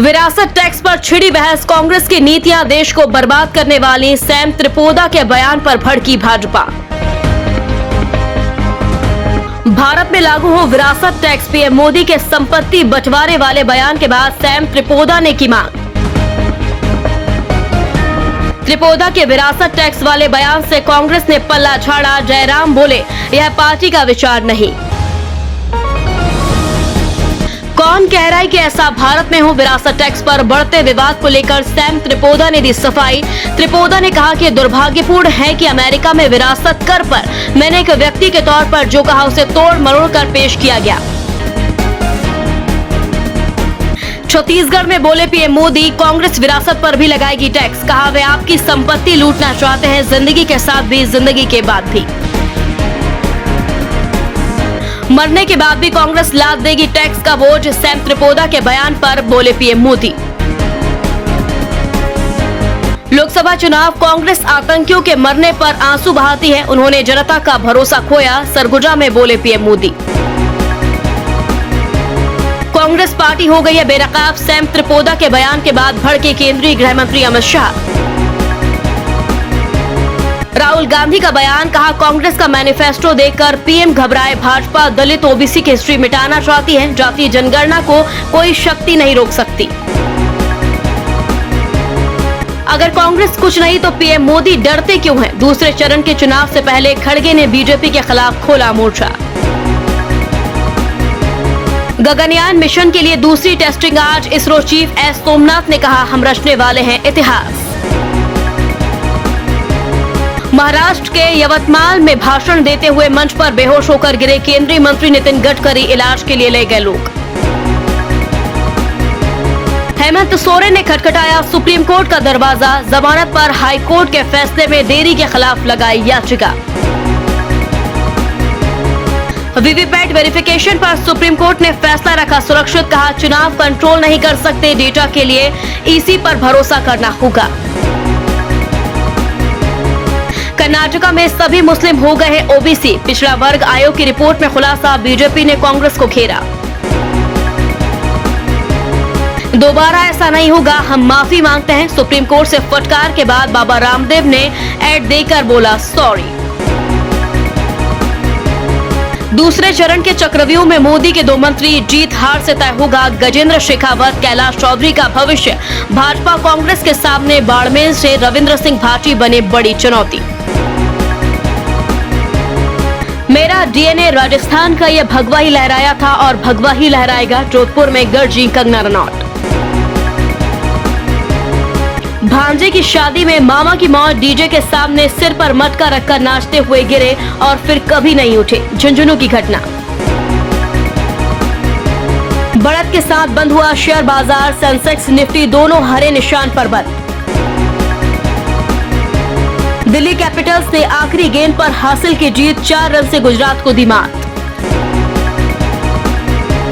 विरासत टैक्स पर छिड़ी बहस। कांग्रेस की नीतियां देश को बर्बाद करने वाली, सैम त्रिपोदा के बयान पर भड़की भाजपा। भारत में लागू हो विरासत टैक्स, पीएम मोदी के संपत्ति बंटवारे वाले बयान के बाद सैम त्रिपोदा ने की मांग। त्रिपोदा के विरासत टैक्स वाले बयान से कांग्रेस ने पल्ला झाड़ा। जयराम बोले, यह पार्टी का विचार नहीं। कौन कह रहा है कि ऐसा भारत में हो। विरासत टैक्स पर बढ़ते विवाद को लेकर सैम त्रिपोदा ने दी सफाई। त्रिपोदा ने कहा कि दुर्भाग्यपूर्ण है कि अमेरिका में विरासत कर पर मैंने एक व्यक्ति के तौर पर जो कहा उसे तोड़ मरोड़ कर पेश किया गया। छत्तीसगढ़ में बोले पीएम मोदी, कांग्रेस विरासत पर भी लगाएगी टैक्स। कहा वे आपकी संपत्ति लूटना चाहते हैं, जिंदगी के साथ भी, जिंदगी के बाद भी। मरने के बाद भी कांग्रेस लाद देगी टैक्स का बोझ। सैम त्रिपोदा के बयान पर बोले पीएम मोदी। लोकसभा चुनाव, कांग्रेस आतंकियों के मरने पर आंसू बहाती है। उन्होंने जनता का भरोसा खोया। सरगुजा में बोले पीएम मोदी। कांग्रेस पार्टी हो गई है बेनकाब। सैम त्रिपोदा के बयान के बाद भड़के केंद्रीय गृह मंत्री अमित शाह। राहुल गांधी का बयान, कहा कांग्रेस का मैनिफेस्टो देखकर पीएम घबराए। भाजपा दलित ओबीसी की हिस्ट्री मिटाना चाहती है। जातीय जनगणना को कोई शक्ति नहीं रोक सकती। अगर कांग्रेस कुछ नहीं तो पीएम मोदी डरते क्यों हैं। दूसरे चरण के चुनाव से पहले खड़गे ने बीजेपी के खिलाफ खोला मोर्चा। गगनयान मिशन के लिए दूसरी टेस्टिंग आज। इसरो चीफ एस सोमनाथ ने कहा, हम रचने वाले हैं इतिहास। महाराष्ट्र के यवतमाल में भाषण देते हुए मंच पर बेहोश होकर गिरे केंद्रीय मंत्री नितिन गडकरी। इलाज के लिए ले गए लोग। हेमंत सोरेन ने खटखटाया सुप्रीम कोर्ट का दरवाजा। जमानत पर हाई कोर्ट के फैसले में देरी के खिलाफ लगाई याचिका। वीवीपैट वेरिफिकेशन पर सुप्रीम कोर्ट ने फैसला रखा सुरक्षित। कहा, चुनाव कंट्रोल नहीं कर सकते, डेटा के लिए ईसी पर भरोसा करना होगा। कर्नाटका में सभी मुस्लिम हो गए हैं ओबीसी। पिछड़ा वर्ग आयोग की रिपोर्ट में खुलासा। बीजेपी ने कांग्रेस को घेरा। दोबारा ऐसा नहीं होगा, हम माफी मांगते हैं। सुप्रीम कोर्ट से फटकार के बाद बाबा रामदेव ने ऐड देकर बोला सॉरी। दूसरे चरण के चक्रव्यूह में मोदी के 2 मंत्री, जीत हार से तय होगा। गजेंद्र शेखावत, कैलाश चौधरी का भविष्य भाजपा कांग्रेस के सामने। बाड़मेर से रविंद्र सिंह भाटी बने बड़ी चुनौती। मेरा डीएनए राजस्थान का ये भगवा ही लहराया था और भगवा ही लहराएगा। जोधपुर में गर्जी कंगना रनौत। भांजे की शादी में मामा की मौत। डीजे के सामने सिर पर मटका रखकर नाचते हुए गिरे और फिर कभी नहीं उठे। झुंझुनू की घटना। बढ़त के साथ बंद हुआ शेयर बाजार। सेंसेक्स निफ्टी दोनों हरे निशान पर बंद। दिल्ली कैपिटल्स ने आखिरी गेंद पर हासिल की जीत। 4 रन से गुजरात को दी मात।